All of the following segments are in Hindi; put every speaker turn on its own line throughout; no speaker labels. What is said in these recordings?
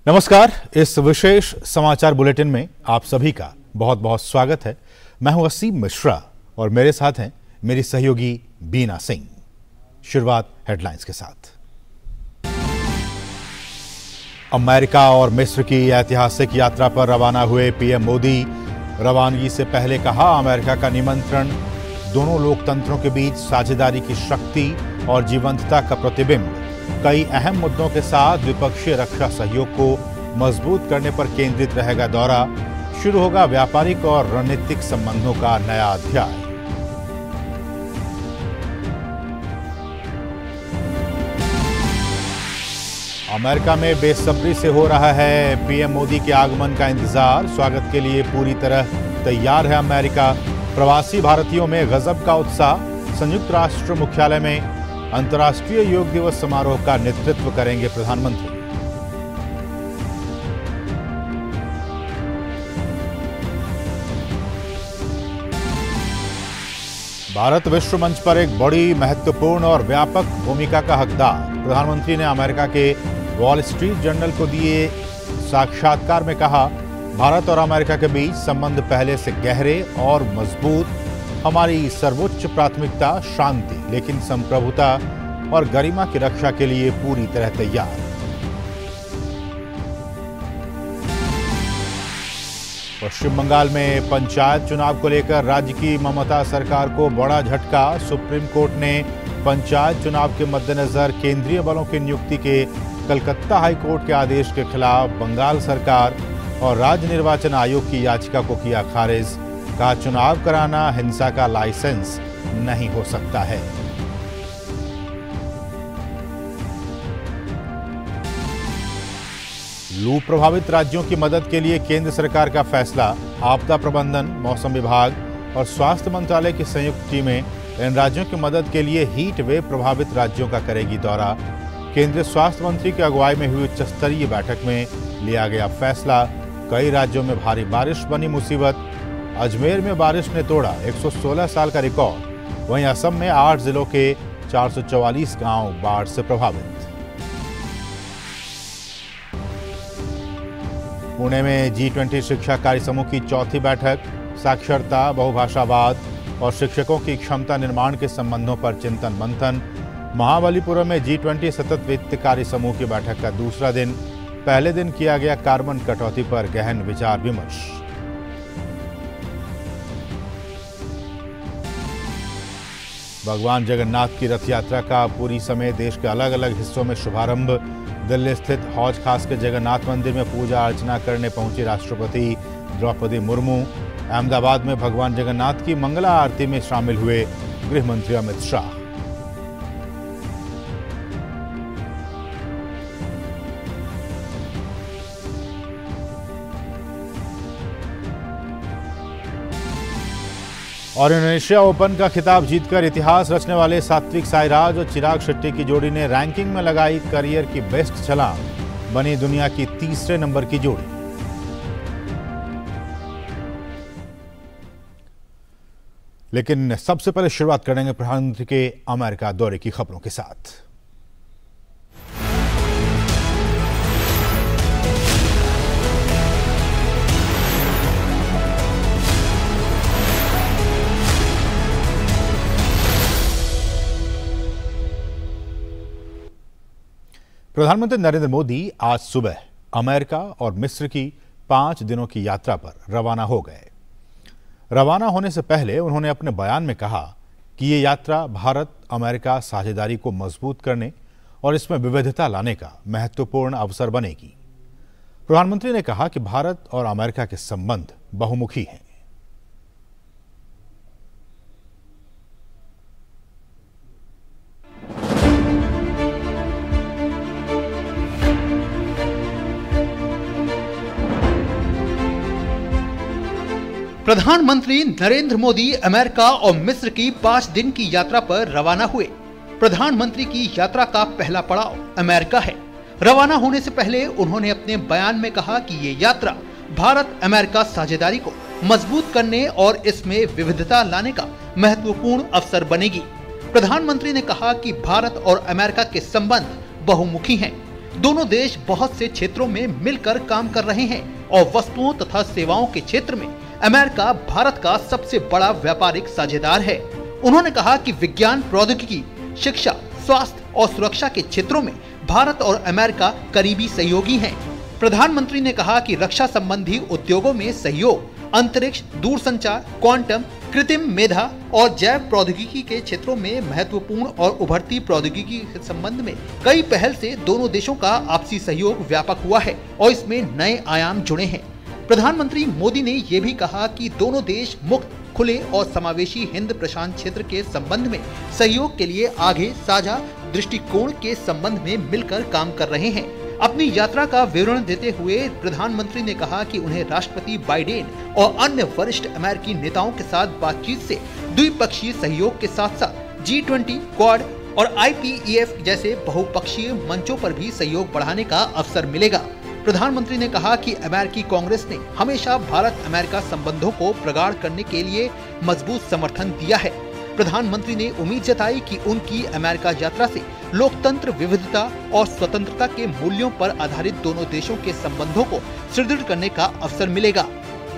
नमस्कार। इस विशेष समाचार बुलेटिन में आप सभी का बहुत बहुत स्वागत है। मैं हूं असीम मिश्रा और मेरे साथ हैं मेरी सहयोगी बीना सिंह। शुरुआत हेडलाइंस के साथ। अमेरिका और मिस्र की ऐतिहासिक यात्रा पर रवाना हुए पीएम मोदी। रवानगी से पहले कहा, अमेरिका का निमंत्रण दोनों लोकतंत्रों के बीच साझेदारी की शक्ति और जीवंतता का प्रतिबिंब। कई अहम मुद्दों के साथ द्विपक्षीय रक्षा सहयोग को मजबूत करने पर केंद्रित रहेगा दौरा। शुरू होगा व्यापारिक और रणनीतिक संबंधों का नया अध्याय। अमेरिका में बेसब्री से हो रहा है पीएम मोदी के आगमन का इंतजार। स्वागत के लिए पूरी तरह तैयार है अमेरिका। प्रवासी भारतीयों में गजब का उत्साह। संयुक्त राष्ट्र मुख्यालय में अंतर्राष्ट्रीय योग दिवस समारोह का नेतृत्व करेंगे प्रधानमंत्री। भारत विश्व मंच पर एक बड़ी, महत्वपूर्ण और व्यापक भूमिका का हकदार। प्रधानमंत्री ने अमेरिका के वॉल स्ट्रीट जर्नल को दिए साक्षात्कार में कहा, भारत और अमेरिका के बीच संबंध पहले से गहरे और मजबूत। हमारी सर्वोच्च प्राथमिकता शांति, लेकिन संप्रभुता और गरिमा की रक्षा के लिए पूरी तरह तैयार। पश्चिम बंगाल में पंचायत चुनाव को लेकर राज्य की ममता सरकार को बड़ा झटका। सुप्रीम कोर्ट ने पंचायत चुनाव के मद्देनजर केंद्रीय बलों की नियुक्ति के कलकत्ता हाईकोर्ट के आदेश के खिलाफ बंगाल सरकार और राज्य निर्वाचन आयोग की याचिका को किया खारिज। कहा, चुनाव कराना हिंसा का लाइसेंस नहीं हो सकता है। लू प्रभावित राज्यों की मदद के लिए केंद्र सरकार का फैसला। आपदा प्रबंधन, मौसम विभाग और स्वास्थ्य मंत्रालय की संयुक्त टीमें इन राज्यों की मदद के लिए हीट वेव प्रभावित राज्यों का करेगी दौरा। केंद्रीय स्वास्थ्य मंत्री की अगुवाई में हुई उच्च स्तरीय बैठक में लिया गया फैसला। कई राज्यों में भारी बारिश बनी मुसीबत। अजमेर में बारिश ने तोड़ा 116 साल का रिकॉर्ड। वहीं असम में 8 जिलों के 444 गांव बाढ़ से प्रभावित। पुणे में G20 शिक्षा कार्य समूह की चौथी बैठक। साक्षरता, बहुभाषावाद और शिक्षकों की क्षमता निर्माण के संबंधों पर चिंतन मंथन। महाबलीपुरम में G20 सतत वित्त कार्य समूह की बैठक का दूसरा दिन। पहले दिन किया गया कार्बन कटौती पर गहन विचार विमर्श। भगवान जगन्नाथ की रथ यात्रा का पुरी समेत देश के अलग अलग हिस्सों में शुभारंभ। दिल्ली स्थित हौज खास के जगन्नाथ मंदिर में पूजा अर्चना करने पहुंची राष्ट्रपति द्रौपदी मुर्मू। अहमदाबाद में भगवान जगन्नाथ की मंगला आरती में शामिल हुए गृह मंत्री अमित शाह। और इंडोनेशिया ओपन का खिताब जीतकर इतिहास रचने वाले सात्विक साईराज और चिराग शेट्टी की जोड़ी ने रैंकिंग में लगाई करियर की बेस्ट छलांग। बनी दुनिया की तीसरे नंबर की जोड़ी। लेकिन सबसे पहले शुरुआत करेंगे प्रधानमंत्री के अमेरिका दौरे की खबरों के साथ। प्रधानमंत्री नरेंद्र मोदी आज सुबह अमेरिका और मिस्र की 5 दिनों की यात्रा पर रवाना हो गए। रवाना होने से पहले उन्होंने अपने बयान में कहा कि ये यात्रा भारत अमेरिका साझेदारी को मजबूत करने और इसमें विविधता लाने का महत्वपूर्ण अवसर बनेगी। प्रधानमंत्री ने कहा कि भारत और अमेरिका के संबंध बहुमुखी हैं।
प्रधानमंत्री नरेंद्र मोदी अमेरिका और मिस्र की 5 दिन की यात्रा पर रवाना हुए। प्रधानमंत्री की यात्रा का पहला पड़ाव अमेरिका है। रवाना होने से पहले उन्होंने अपने बयान में कहा कि ये यात्रा भारत अमेरिका साझेदारी को मजबूत करने और इसमें विविधता लाने का महत्वपूर्ण अवसर बनेगी। प्रधानमंत्री ने कहा कि भारत और अमेरिका के संबंध बहुमुखी हैं। दोनों देश बहुत से क्षेत्रों में मिलकर काम कर रहे हैं और वस्तुओं तथा सेवाओं के क्षेत्र में अमेरिका भारत का सबसे बड़ा व्यापारिक साझेदार है। उन्होंने कहा कि विज्ञान, प्रौद्योगिकी, शिक्षा, स्वास्थ्य और सुरक्षा के क्षेत्रों में भारत और अमेरिका करीबी सहयोगी हैं। प्रधानमंत्री ने कहा कि रक्षा संबंधी उद्योगों में सहयोग, अंतरिक्ष, दूरसंचार, क्वांटम, कृत्रिम मेधा और जैव प्रौद्योगिकी के क्षेत्रों में महत्वपूर्ण और उभरती प्रौद्योगिकी के संबंध में कई पहल से दोनों देशों का आपसी सहयोग व्यापक हुआ है और इसमें नए आयाम जुड़े हैं। प्रधानमंत्री मोदी ने ये भी कहा कि दोनों देश मुक्त, खुले और समावेशी हिंद प्रशांत क्षेत्र के संबंध में सहयोग के लिए आगे साझा दृष्टिकोण के संबंध में मिलकर काम कर रहे हैं। अपनी यात्रा का विवरण देते हुए प्रधानमंत्री ने कहा कि उन्हें राष्ट्रपति बाइडेन और अन्य वरिष्ठ अमेरिकी नेताओं के साथ बातचीत से द्विपक्षीय सहयोग के साथ साथ G20, क्वाड और IPEF जैसे बहुपक्षीय मंचों पर भी सहयोग बढ़ाने का अवसर मिलेगा। प्रधानमंत्री ने कहा कि अमेरिकी कांग्रेस ने हमेशा भारत अमेरिका संबंधों को प्रगाढ़ करने के लिए मजबूत समर्थन दिया है। प्रधानमंत्री ने उम्मीद जताई कि उनकी अमेरिका यात्रा से लोकतंत्र, विविधता और स्वतंत्रता के मूल्यों पर आधारित दोनों देशों के संबंधों को सुदृढ़ करने का अवसर मिलेगा।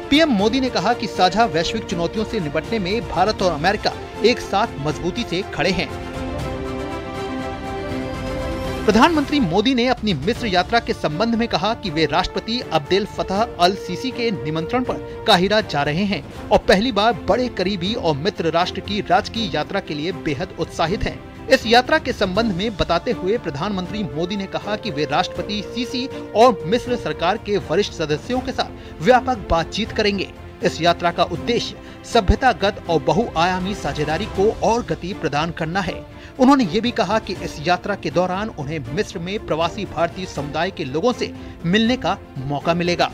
पीएम मोदी ने कहा कि साझा वैश्विक चुनौतियों से निपटने में भारत और अमेरिका एक साथ मजबूती से खड़े हैं। प्रधानमंत्री मोदी ने अपनी मिस्र यात्रा के संबंध में कहा कि वे राष्ट्रपति अब्देल फतह अल सीसी के निमंत्रण पर काहिरा जा रहे हैं और पहली बार बड़े करीबी और मित्र राष्ट्र की राजकीय यात्रा के लिए बेहद उत्साहित हैं। इस यात्रा के संबंध में बताते हुए प्रधानमंत्री मोदी ने कहा कि वे राष्ट्रपति सीसी और मिस्र सरकार के वरिष्ठ सदस्यों के साथ व्यापक बातचीत करेंगे। इस यात्रा का उद्देश्य सभ्यतागत और बहुआयामी साझेदारी को और गति प्रदान करना है। उन्होंने ये भी कहा कि इस यात्रा के दौरान उन्हें मिस्र में प्रवासी भारतीय समुदाय के लोगों से मिलने का मौका मिलेगा।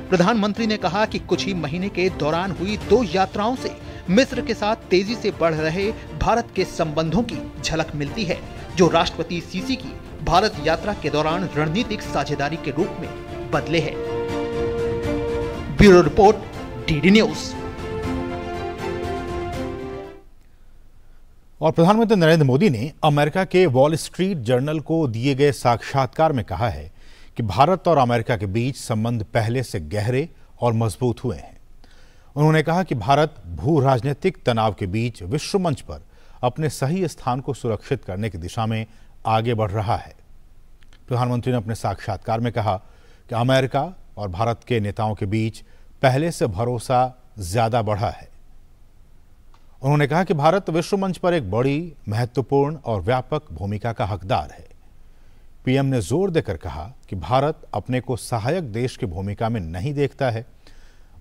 प्रधानमंत्री ने कहा कि कुछ ही महीने के दौरान हुई 2 यात्राओं से मिस्र के साथ तेजी से बढ़ रहे भारत के संबंधों की झलक मिलती है, जो राष्ट्रपति सीसी की भारत यात्रा के दौरान रणनीतिक साझेदारी के रूप में बदले है। Bureau report, DD news.
और प्रधानमंत्री नरेंद्र मोदी ने अमेरिका के वॉल स्ट्रीट जर्नल को दिए गए साक्षात्कार में कहा है कि भारत और अमेरिका के बीच संबंध पहले से गहरे और मजबूत हुए हैं। उन्होंने कहा कि भारत भू राजनीतिक तनाव के बीच विश्व मंच पर अपने सही स्थान को सुरक्षित करने की दिशा में आगे बढ़ रहा है। प्रधानमंत्री ने अपने साक्षात्कार में कहा कि अमेरिका और भारत के नेताओं के बीच पहले से भरोसा ज्यादा बढ़ा है। उन्होंने कहा कि भारत विश्व मंच पर एक बड़ी, महत्वपूर्ण और व्यापक भूमिका का हकदार है। पीएम ने जोर देकर कहा कि भारत अपने को सहायक देश की भूमिका में नहीं देखता है,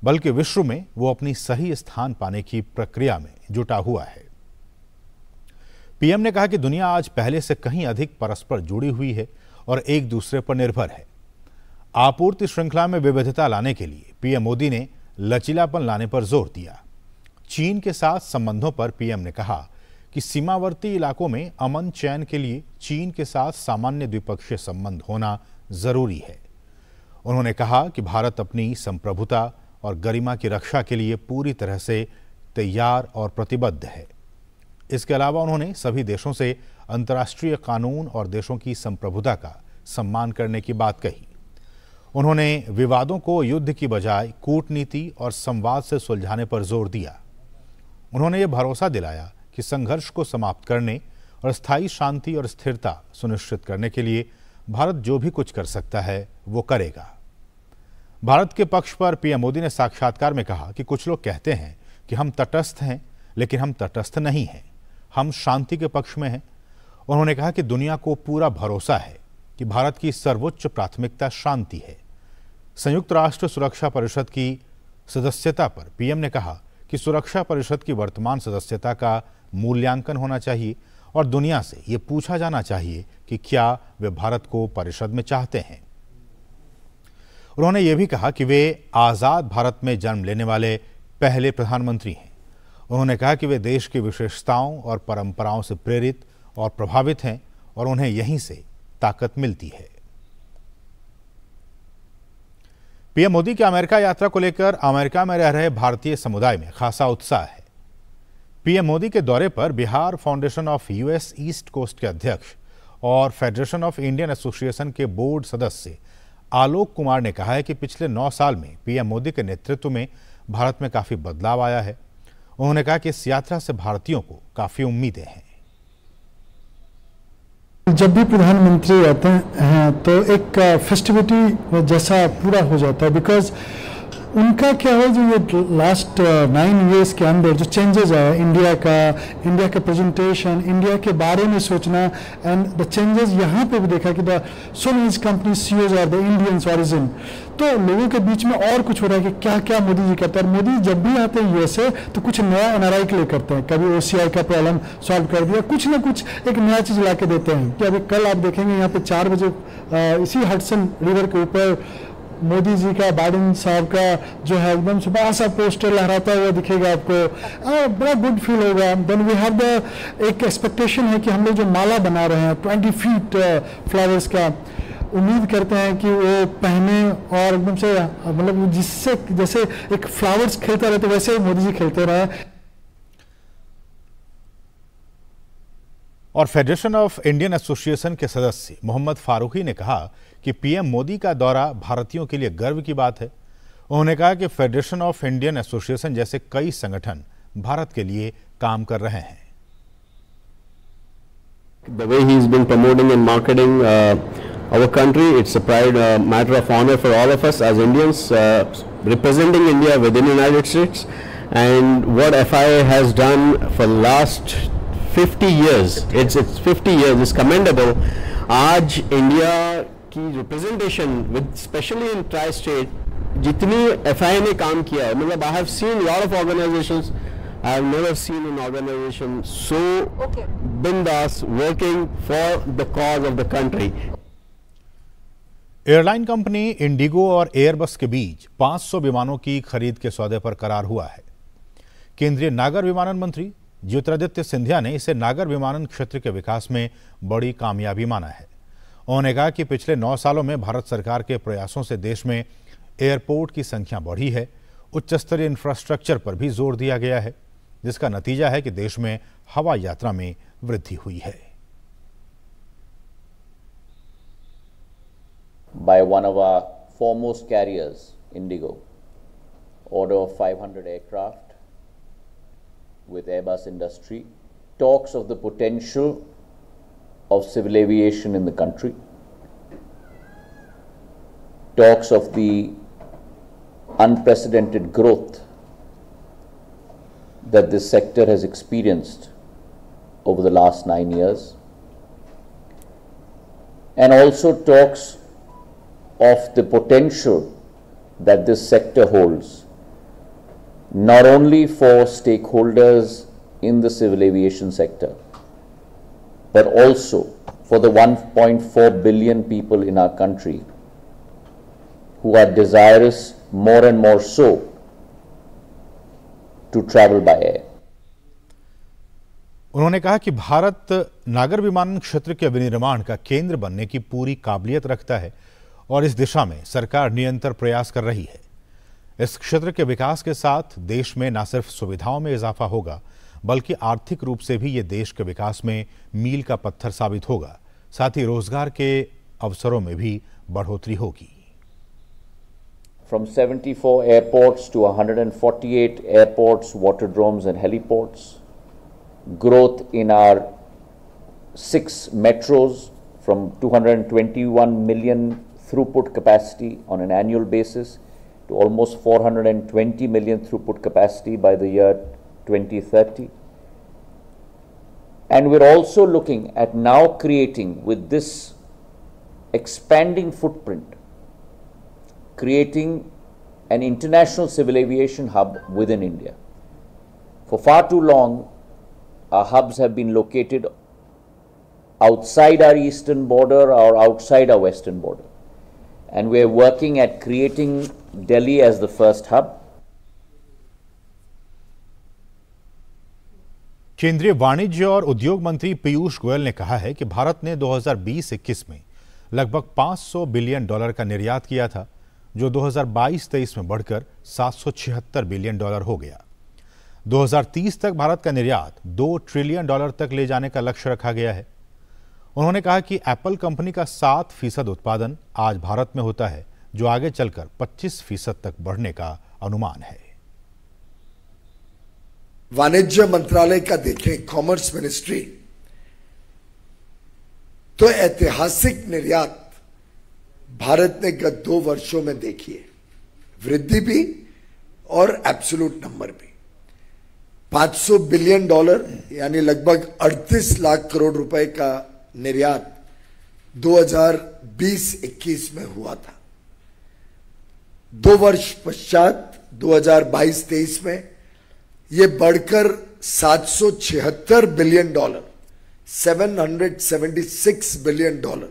बल्कि विश्व में वो अपनी सही स्थान पाने की प्रक्रिया में जुटा हुआ है। पीएम ने कहा कि दुनिया आज पहले से कहीं अधिक परस्पर जुड़ी हुई है और एक दूसरे पर निर्भर है। आपूर्ति श्रृंखला में विविधता लाने के लिए पीएम मोदी ने लचीलापन लाने पर जोर दिया। चीन के साथ संबंधों पर पीएम ने कहा कि सीमावर्ती इलाकों में अमन चैन के लिए चीन के साथ सामान्य द्विपक्षीय संबंध होना जरूरी है। उन्होंने कहा कि भारत अपनी संप्रभुता और गरिमा की रक्षा के लिए पूरी तरह से तैयार और प्रतिबद्ध है। इसके अलावा उन्होंने सभी देशों से अंतर्राष्ट्रीय कानून और देशों की संप्रभुता का सम्मान करने की बात कही। उन्होंने विवादों को युद्ध की बजाय कूटनीति और संवाद से सुलझाने पर जोर दिया। उन्होंने ये भरोसा दिलाया कि संघर्ष को समाप्त करने और स्थायी शांति और स्थिरता सुनिश्चित करने के लिए भारत जो भी कुछ कर सकता है वो करेगा। भारत के पक्ष पर पीएम मोदी ने साक्षात्कार में कहा कि कुछ लोग कहते हैं कि हम तटस्थ हैं, लेकिन हम तटस्थ नहीं हैं, हम शांति के पक्ष में हैं। उन्होंने कहा कि दुनिया को पूरा भरोसा है कि भारत की सर्वोच्च प्राथमिकता शांति है। संयुक्त राष्ट्र सुरक्षा परिषद की सदस्यता पर पीएम ने कहा कि सुरक्षा परिषद की वर्तमान सदस्यता का मूल्यांकन होना चाहिए और दुनिया से ये पूछा जाना चाहिए कि क्या वे भारत को परिषद में चाहते हैं। उन्होंने ये भी कहा कि वे आज़ाद भारत में जन्म लेने वाले पहले प्रधानमंत्री हैं। उन्होंने कहा कि वे देश की विशेषताओं और परंपराओं से प्रेरित और प्रभावित हैं और उन्हें यहीं से ताकत मिलती है। पीएम मोदी की अमेरिका यात्रा को लेकर अमेरिका में रह रहे भारतीय समुदाय में खासा उत्साह है। पीएम मोदी के दौरे पर Bihar foundation of US east coast के अध्यक्ष और फेडरेशन ऑफ इंडियन एसोसिएशन के बोर्ड सदस्य आलोक कुमार ने कहा है कि पिछले 9 साल में पीएम मोदी के नेतृत्व में भारत में काफी बदलाव आया है। उन्होंने कहा कि इस यात्रा से भारतीयों को काफी उम्मीदें हैं।
जब भी प्रधानमंत्री आते हैं तो एक फेस्टिविटी जैसा पूरा हो जाता है, बिकॉज उनका क्या है, जो ये लास्ट 9 इयर्स के अंदर जो चेंजेस आया इंडिया का प्रेजेंटेशन, इंडिया के बारे में सोचना, एंड द चेंजेस यहाँ पे भी देखा कि the so many company CEOs are the Indians origin. तो लोगों के बीच में और कुछ हो रहा है कि क्या क्या मोदी जी करते हैं। मोदी जब भी आते हैं यूएसए तो कुछ नया एनआरआई के लिए करते हैं, कभी ओसीआई का प्रॉब्लम सॉल्व कर दिया, कुछ ना कुछ एक नया चीज ला के देते हैं। कि अभी कल आप देखेंगे यहाँ पे 4 बजे इसी हडसन रिवर के ऊपर मोदी जी का, बाइडेन साहब का जो है एकदम से बड़ा सा पोस्टर लहराता हुआ दिखेगा आपको, बड़ा गुड फील होगा। देन वी हैव द एक एक्सपेक्टेशन है कि हम लोग जो माला बना रहे हैं 20 फीट फ्लावर्स का, उम्मीद करते हैं कि वो पहने और एकदम से मतलब जिससे जैसे एक फ्लावर्स खेलता रहते वैसे मोदी जी खेलते रहे।
और फेडरेशन ऑफ इंडियन एसोसिएशन के सदस्य मोहम्मद फारूकी ने कहा कि पीएम मोदी का दौरा भारतीयों के लिए गर्व की बात है। उन्होंने कहा कि फेडरेशन ऑफ इंडियन एसोसिएशन जैसे कई संगठन भारत के लिए काम कर रहे हैं।
The way he has been promoting and marketing our country, it's a pride matter of honor for all of us as Indians representing India within the United States, and what FIA has done for the last 50 years, it's 50 years is commendable. आज इंडिया की representation with specially in tri state जितनी FIA ने काम किया है, मतलब I have seen lot of organisations, I have never seen an organisation so बिंदास working for the cause of the country.
Airline company IndiGo और एयरबस के बीच 500 विमानों की खरीद के सौदे पर करार हुआ है। केंद्रीय नागर विमानन मंत्री ज्योतिरादित्य सिंधिया ने इसे नागर विमानन क्षेत्र के विकास में बड़ी कामयाबी माना है। उन्होंने कहा कि पिछले 9 सालों में भारत सरकार के प्रयासों से देश में एयरपोर्ट की संख्या बढ़ी है, उच्च स्तरीय इंफ्रास्ट्रक्चर पर भी जोर दिया गया है, जिसका नतीजा है कि देश में हवाई यात्रा में वृद्धि हुई है।
By one of our foremost carriers, Indigo, order of 500 aircraft with Airbus industry, talks of the potential of civil aviation in the country, talks of the unprecedented growth that this sector has experienced over the last 9 years, and also talks of the potential that this sector holds not only for stakeholders in the civil aviation sector, but also for the 1.4 billion people in our country who are desirous more and more so to travel by air.
उन्होंने कहा कि भारत नागर विमानन क्षेत्र के विनिर्माण का केंद्र बनने की पूरी काबिलियत रखता है और इस दिशा में सरकार निरंतर प्रयास कर रही है। इस क्षेत्र के विकास के साथ देश में न सिर्फ सुविधाओं में इजाफा होगा, बल्कि आर्थिक रूप से भी ये देश के विकास में मील का पत्थर साबित होगा। साथ ही रोजगार के अवसरों में भी बढ़ोतरी होगी।
From 74 airports to 148 airports, waterdromes and heliports, growth in our 6 metros from 221 million throughput capacity on an annual basis to almost 420 million throughput capacity by the year 2030. And we're also looking at now creating, with this expanding footprint, creating an international civil aviation hub within India. For far too long, our hubs have been located outside our eastern border or outside our western border. And we're working at creating Delhi as the first hub.
केंद्रीय वाणिज्य और उद्योग मंत्री पीयूष गोयल ने कहा है कि भारत ने 2020-21 में लगभग $500 बिलियन का निर्यात किया था, जो 2022-23 में बढ़कर $776 बिलियन हो गया। 2030 तक भारत का निर्यात $2 ट्रिलियन तक ले जाने का लक्ष्य रखा गया है। उन्होंने कहा कि एप्पल कंपनी का 7% उत्पादन आज भारत में होता है, जो आगे चलकर 25% तक बढ़ने का अनुमान है।
वाणिज्य मंत्रालय का देखें, कॉमर्स मिनिस्ट्री, तो ऐतिहासिक निर्यात भारत ने गत 2 वर्षों में देखी है, वृद्धि भी और एब्सोल्यूट नंबर भी। $500 बिलियन यानी लगभग 38 लाख करोड़ रुपए का निर्यात 2020-21 में हुआ था। 2 वर्ष पश्चात 2022-23 में यह बढ़कर $776 बिलियन, $776 बिलियन,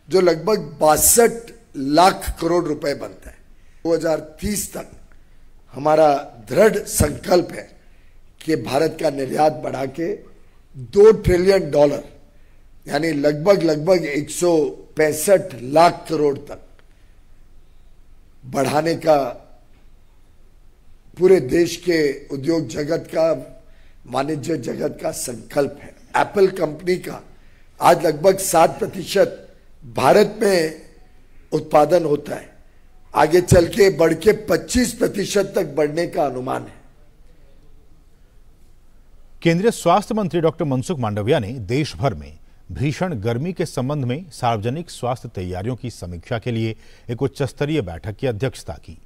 जो लगभग 62 लाख करोड़ रुपए बनता है। 2030 तक हमारा दृढ़ संकल्प है कि भारत का निर्यात बढ़ा के $2 ट्रिलियन यानी लगभग 165 लाख करोड़ तक बढ़ाने का पूरे देश के उद्योग जगत का, वाणिज्य जगत का संकल्प है। एप्पल कंपनी का आज लगभग 7% भारत में उत्पादन होता है, आगे चल के बढ़ के 25% तक बढ़ने का अनुमान है।
केंद्रीय स्वास्थ्य मंत्री डॉक्टर मनसुख मांडविया ने देश भर में भीषण गर्मी के संबंध में सार्वजनिक स्वास्थ्य तैयारियों की समीक्षा के लिए एक उच्च स्तरीय बैठक की अध्यक्षता की।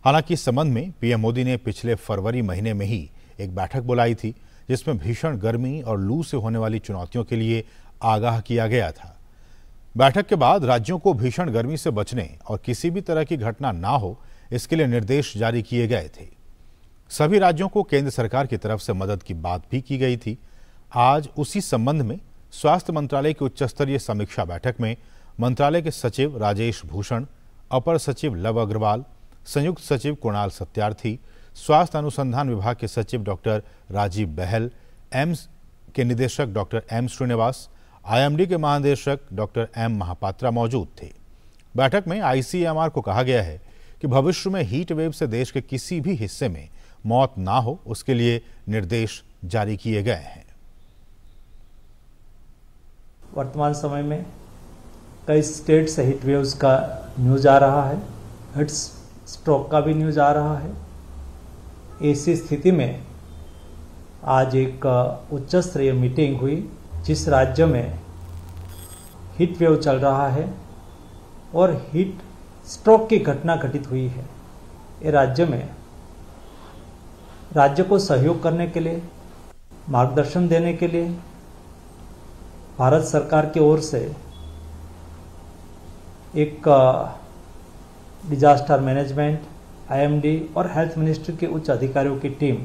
हालांकि इस संबंध में पीएम मोदी ने पिछले फरवरी महीने में ही एक बैठक बुलाई थी, जिसमें भीषण गर्मी और लू से होने वाली चुनौतियों के लिए आगाह किया गया था। बैठक के बाद राज्यों को भीषण गर्मी से बचने और किसी भी तरह की घटना ना हो, इसके लिए निर्देश जारी किए गए थे। सभी राज्यों को केंद्र सरकार की तरफ से मदद की बात भी की गई थी। आज उसी संबंध में स्वास्थ्य मंत्रालय की उच्च स्तरीय समीक्षा बैठक में मंत्रालय के सचिव राजेश भूषण, अपर सचिव लव अग्रवाल, संयुक्त सचिव कुणाल सत्यार्थी, स्वास्थ्य अनुसंधान विभाग के सचिव डॉक्टर राजीव बहल, एम्स के निदेशक डॉक्टर एम श्रीनिवास, आईएमडी के महानिदेशक डॉक्टर एम महापात्रा मौजूद थे। बैठक में आईसीएमआर को कहा गया है कि भविष्य में हीट वेव से देश के किसी भी हिस्से में मौत ना हो, उसके लिए निर्देश जारी किए गए हैं।
वर्तमान समय में कई स्टेट से हीट वेव्स का न्यूज आ रहा है, हीट स्ट्रोक का भी न्यूज आ रहा है। ऐसी स्थिति में आज एक उच्च स्तरीय मीटिंग हुई, जिस राज्य में हीट वेव चल रहा है और हीट स्ट्रोक की घटना घटित हुई है, ये राज्य में राज्य को सहयोग करने के लिए, मार्गदर्शन देने के लिए भारत सरकार की ओर से एक डिजास्टर मैनेजमेंट, आईएमडी और हेल्थ मिनिस्ट्री के उच्च अधिकारियों की टीम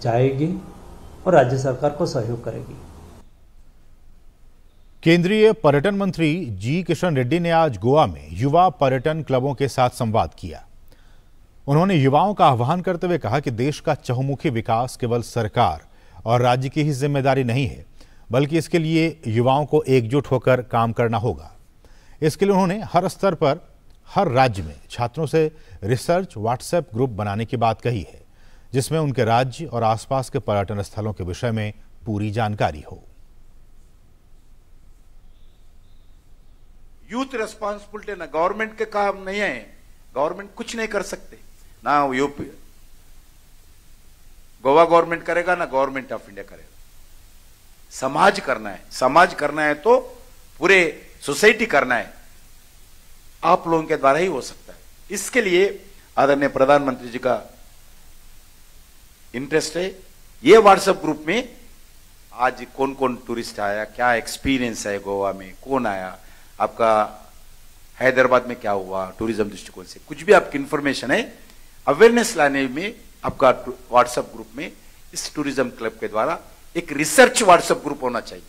जाएगी और राज्य सरकार को सहयोग करेगी।
केंद्रीय पर्यटन मंत्री जी किशन रेड्डी ने आज गोवा में युवा पर्यटन क्लबों के साथ संवाद किया। उन्होंने युवाओं का आह्वान करते हुए कहा कि देश का चहुमुखी विकास केवल सरकार और राज्य की ही जिम्मेदारी नहीं है, बल्कि इसके लिए युवाओं को एकजुट होकर काम करना होगा। इसके लिए उन्होंने हर स्तर पर हर राज्य में छात्रों से रिसर्च व्हाट्सएप ग्रुप बनाने की बात कही है, जिसमें उनके राज्य और आसपास के पर्यटन स्थलों के विषय में पूरी जानकारी हो।
यूथ रेस्पॉन्सिबिलिटी ना गवर्नमेंट के काम नहीं है, गवर्नमेंट कुछ नहीं कर सकते, ना यूपी गोवा गवर्नमेंट करेगा ना गवर्नमेंट ऑफ इंडिया करेगा। समाज करना है, समाज करना है तो पूरे सोसाइटी करना है, आप लोगों के द्वारा ही हो सकता है। इसके लिए आदरणीय प्रधानमंत्री जी का इंटरेस्ट है। ये व्हाट्सएप ग्रुप में आज कौन कौन टूरिस्ट आया, क्या एक्सपीरियंस है गोवा में, कौन आया, आपका हैदराबाद में क्या हुआ टूरिज्म दृष्टिकोण से, कुछ भी आपकी इंफॉर्मेशन है, अवेयरनेस लाने में आपका व्हाट्सएप ग्रुप में इस टूरिज्म क्लब के द्वारा एक रिसर्च व्हाट्सएप ग्रुप होना चाहिए।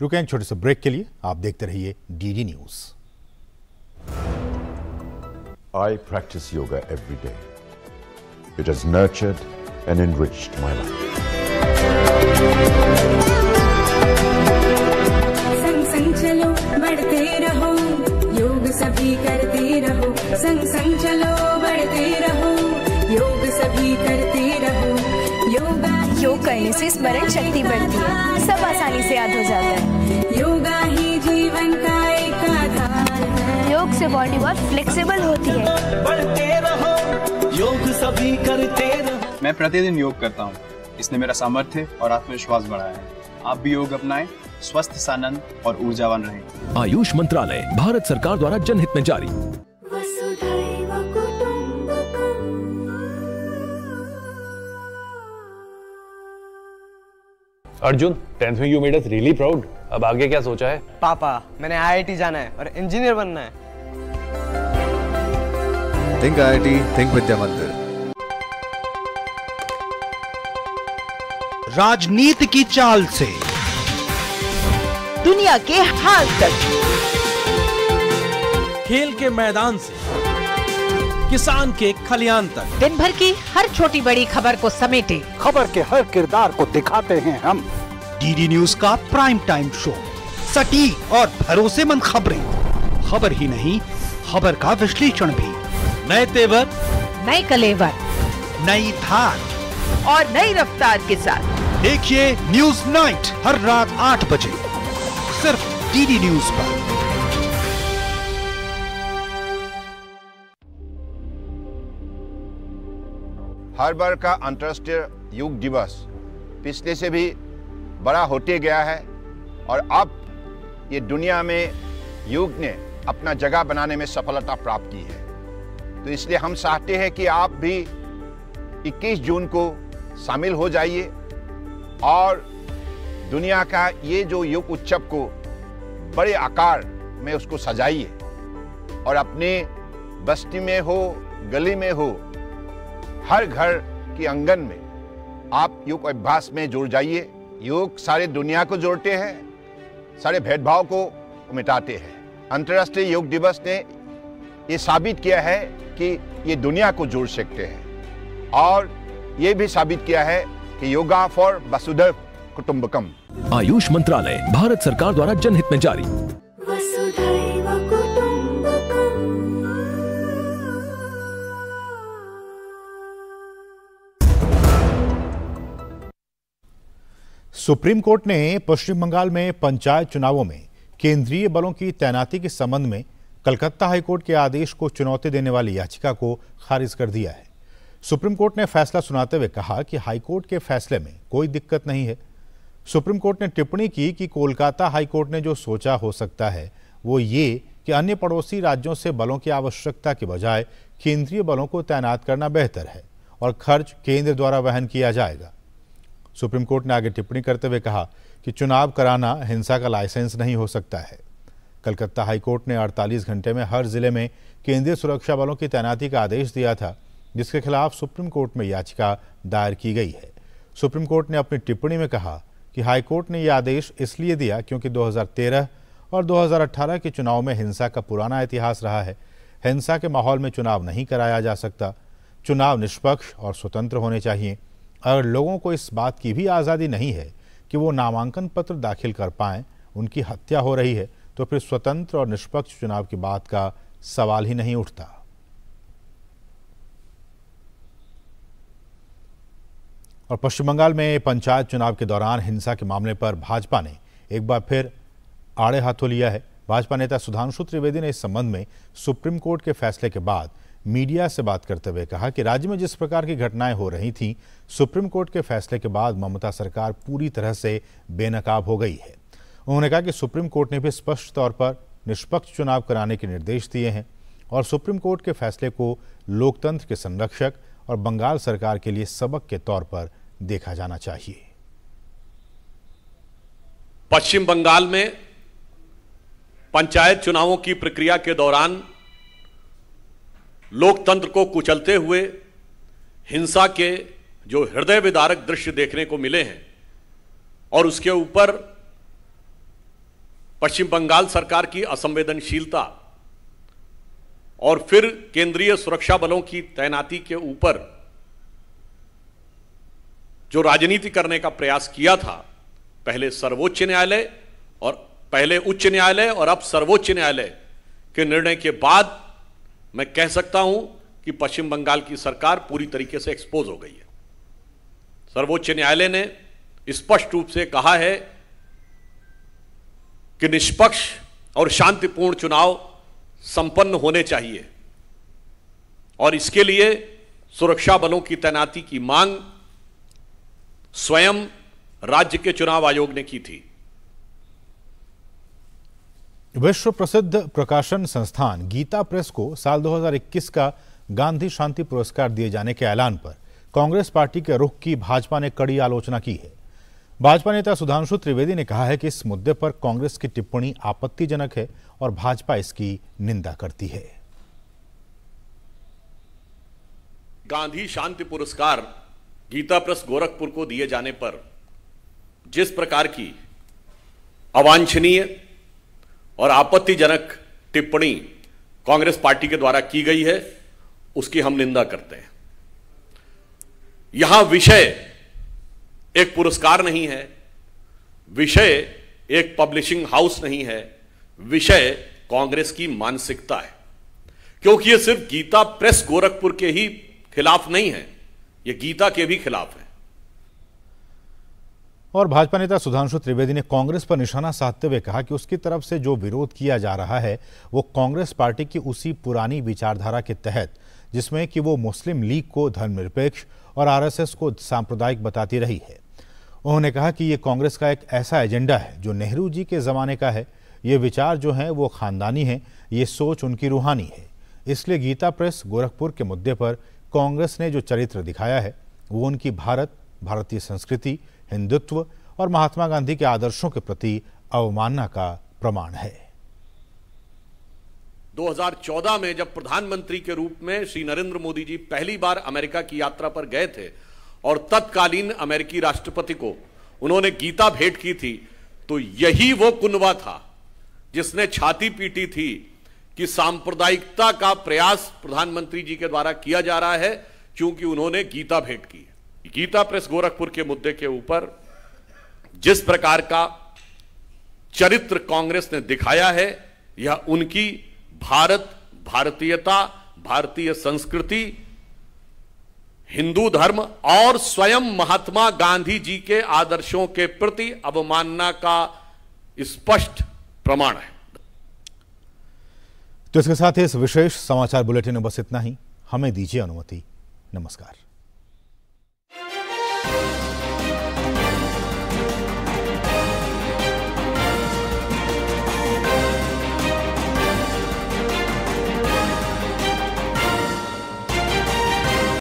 रुकें एक छोटे से ब्रेक के लिए, आप देखते रहिए DD news.
I practice yoga every day. It has nurtured and enriched my life.
संग संग चलो बढ़ते रहो, योग सभी करते रहो, संग संग चलो बढ़ते रहो, योग सभी करते रहो, योगा
योग करने से स्मरण शक्ति बढ़ती है, सब आसानी से याद हो जाता है।
योगा ही जीवन का एक आधार है।
योग से बॉडी बहुत फ्लेक्सिबल होती है।
बढ़ते रहो, योग सभी करते रहो।
मैं प्रतिदिन योग करता हूँ, इसने मेरा सामर्थ्य और आत्मविश्वास बढ़ाया है। आप भी योग अपनाएं, स्वस्थ, सानंद और ऊर्जावान रहें।
आयुष मंत्रालय, भारत सरकार द्वारा जनहित में जारी।
अर्जुन, 10th में you made us really proud. अब आगे क्या सोचा है?
पापा, मैंने IIT जाना है और इंजीनियर बनना है।
थिंक IIT, थिंक विद्या मंदिर।
राजनीति की चाल से
दुनिया के हाल तक,
खेल के मैदान से किसान के खलियान तक,
दिन भर की हर छोटी बड़ी खबर को समेटे
खबर के हर किरदार को दिखाते हैं हम।
डीडी न्यूज का प्राइम टाइम शो, सटीक और भरोसेमंद खबरें, खबर ही नहीं खबर का विश्लेषण भी,
नए तेवर,
नए कलेवर,
नई धार
और नई रफ्तार के साथ
देखिए न्यूज नाइट हर रात 8 बजे सिर्फ डीडी न्यूज पर।
हर बार का अंतर्राष्ट्रीय योग दिवस पिछले से भी बड़ा होते गया है और अब ये दुनिया में योग ने अपना जगह बनाने में सफलता प्राप्त की है। तो इसलिए हम चाहते हैं कि आप भी 21 जून को शामिल हो जाइए और दुनिया का ये जो योग उत्सव को बड़े आकार में उसको सजाइए और अपने बस्ती में हो, गली में हो, हर घर के आंगन में आप योग अभ्यास में जुड़ जाइए। योग सारे दुनिया को जोड़ते हैं, सारे भेदभाव को मिटाते हैं। अंतर्राष्ट्रीय योग दिवस ने ये साबित किया है कि ये दुनिया को जोड़ सकते हैं और ये भी साबित किया है कि योगा फॉर वसुधैव कुटुंबकम।
आयुष मंत्रालय, भारत सरकार द्वारा जनहित में जारी।
सुप्रीम कोर्ट ने पश्चिम बंगाल में पंचायत चुनावों में केंद्रीय बलों की तैनाती के संबंध में कलकत्ता हाईकोर्ट के आदेश को चुनौती देने वाली याचिका को खारिज कर दिया है। सुप्रीम कोर्ट ने फैसला सुनाते हुए कहा कि हाईकोर्ट के फैसले में कोई दिक्कत नहीं है। सुप्रीम कोर्ट ने टिप्पणी की कि कोलकाता हाईकोर्ट ने जो सोचा हो सकता है वो ये कि अन्य पड़ोसी राज्यों से बलों की आवश्यकता के बजाय केंद्रीय बलों को तैनात करना बेहतर है और खर्च केंद्र द्वारा वहन किया जाएगा। सुप्रीम कोर्ट ने आगे टिप्पणी करते हुए कहा कि चुनाव कराना हिंसा का लाइसेंस नहीं हो सकता है। कलकत्ता हाईकोर्ट ने 48 घंटे में हर जिले में केंद्रीय सुरक्षा बलों की तैनाती का आदेश दिया था, जिसके खिलाफ सुप्रीम कोर्ट में याचिका दायर की गई है। सुप्रीम कोर्ट ने अपनी टिप्पणी में कहा कि हाईकोर्ट ने यह आदेश इसलिए दिया क्योंकि 2013 और 2018 के चुनाव में हिंसा का पुराना इतिहास रहा है। हिंसा के माहौल में चुनाव नहीं कराया जा सकता। चुनाव निष्पक्ष और स्वतंत्र होने चाहिए। अगर लोगों को इस बात की भी आज़ादी नहीं है कि वो नामांकन पत्र दाखिल कर पाएं, उनकी हत्या हो रही है, तो फिर स्वतंत्र और निष्पक्ष चुनाव की बात का सवाल ही नहीं उठता। और पश्चिम बंगाल में पंचायत चुनाव के दौरान हिंसा के मामले पर भाजपा ने एक बार फिर आड़े हाथों लिया है। भाजपा नेता सुधांशु त्रिवेदी ने इस संबंध में सुप्रीम कोर्ट के फैसले के बाद मीडिया से बात करते हुए कहा कि राज्य में जिस प्रकार की घटनाएं हो रही थीं, सुप्रीम कोर्ट के फैसले के बाद ममता सरकार पूरी तरह से बेनकाब हो गई है। उन्होंने कहा कि सुप्रीम कोर्ट ने भी स्पष्ट तौर पर निष्पक्ष चुनाव कराने के निर्देश दिए हैं और सुप्रीम कोर्ट के फैसले को लोकतंत्र के संरक्षक और बंगाल सरकार के लिए सबक के तौर पर देखा जाना चाहिए।
पश्चिम बंगाल में पंचायत चुनावों की प्रक्रिया के दौरान लोकतंत्र को कुचलते हुए हिंसा के जो हृदय विदारक दृश्य देखने को मिले हैं और उसके ऊपर पश्चिम बंगाल सरकार की असंवेदनशीलता और फिर केंद्रीय सुरक्षा बलों की तैनाती के ऊपर जो राजनीति करने का प्रयास किया था, पहले सर्वोच्च न्यायालय और पहले उच्च न्यायालय और अब सर्वोच्च न्यायालय के निर्णय के बाद मैं कह सकता हूं कि पश्चिम बंगाल की सरकार पूरी तरीके से एक्सपोज हो गई है। सर्वोच्च न्यायालय ने स्पष्ट रूप से कहा है कि निष्पक्ष और शांतिपूर्ण चुनाव संपन्न होने चाहिए और इसके लिए सुरक्षा बलों की तैनाती की मांग स्वयं राज्य के चुनाव आयोग ने की थी।
विश्व प्रसिद्ध प्रकाशन संस्थान गीता प्रेस को साल 2021 का गांधी शांति पुरस्कार दिए जाने के ऐलान पर कांग्रेस पार्टी के रुख की भाजपा ने कड़ी आलोचना की है। भाजपा नेता सुधांशु त्रिवेदी ने कहा है कि इस मुद्दे पर कांग्रेस की टिप्पणी आपत्तिजनक है और भाजपा इसकी निंदा करती है।
गांधी शांति पुरस्कार गीता प्रेस गोरखपुर को दिए जाने पर जिस प्रकार की अवांछनीय और आपत्तिजनक टिप्पणी कांग्रेस पार्टी के द्वारा की गई है, उसकी हम निंदा करते हैं। यहां विषय एक पुरस्कार नहीं है, विषय एक पब्लिशिंग हाउस नहीं है, विषय कांग्रेस की मानसिकता है। क्योंकि यह सिर्फ गीता प्रेस गोरखपुर के ही खिलाफ नहीं है, यह गीता के भी खिलाफ है।
और भाजपा नेता सुधांशु त्रिवेदी ने कांग्रेस पर निशाना साधते हुए कहा कि उसकी तरफ से जो विरोध किया जा रहा है वो कांग्रेस पार्टी की उसी पुरानी विचारधारा के तहत जिसमें कि वो मुस्लिम लीग को धर्मनिरपेक्ष और आरएसएस को सांप्रदायिक बताती रही है। उन्होंने कहा कि ये कांग्रेस का एक ऐसा एजेंडा है जो नेहरू जी के ज़माने का है। ये विचार जो हैं वो खानदानी है, ये सोच उनकी रूहानी है। इसलिए गीता प्रेस गोरखपुर के मुद्दे पर कांग्रेस ने जो चरित्र दिखाया है वो उनकी भारत, भारतीय संस्कृति, हिंदुत्व और महात्मा गांधी के आदर्शों के प्रति अवमानना का प्रमाण है।
2014 में जब प्रधानमंत्री के रूप में श्री नरेंद्र मोदी जी पहली बार अमेरिका की यात्रा पर गए थे और तत्कालीन अमेरिकी राष्ट्रपति को उन्होंने गीता भेंट की थी, तो यही वो कुनबा था जिसने छाती पीटी थी कि सांप्रदायिकता का प्रयास प्रधानमंत्री जी के द्वारा किया जा रहा है क्योंकि उन्होंने गीता भेंट की। गीता प्रेस गोरखपुर के मुद्दे के ऊपर जिस प्रकार का चरित्र कांग्रेस ने दिखाया है, यह उनकी भारत, भारतीयता, भारतीय संस्कृति, हिंदू धर्म और स्वयं महात्मा गांधी जी के आदर्शों के प्रति अवमानना का स्पष्ट प्रमाण है।
तो इसके साथ ही इस विशेष समाचार बुलेटिन में बस इतना ही। हमें दीजिए अनुमति। नमस्कार।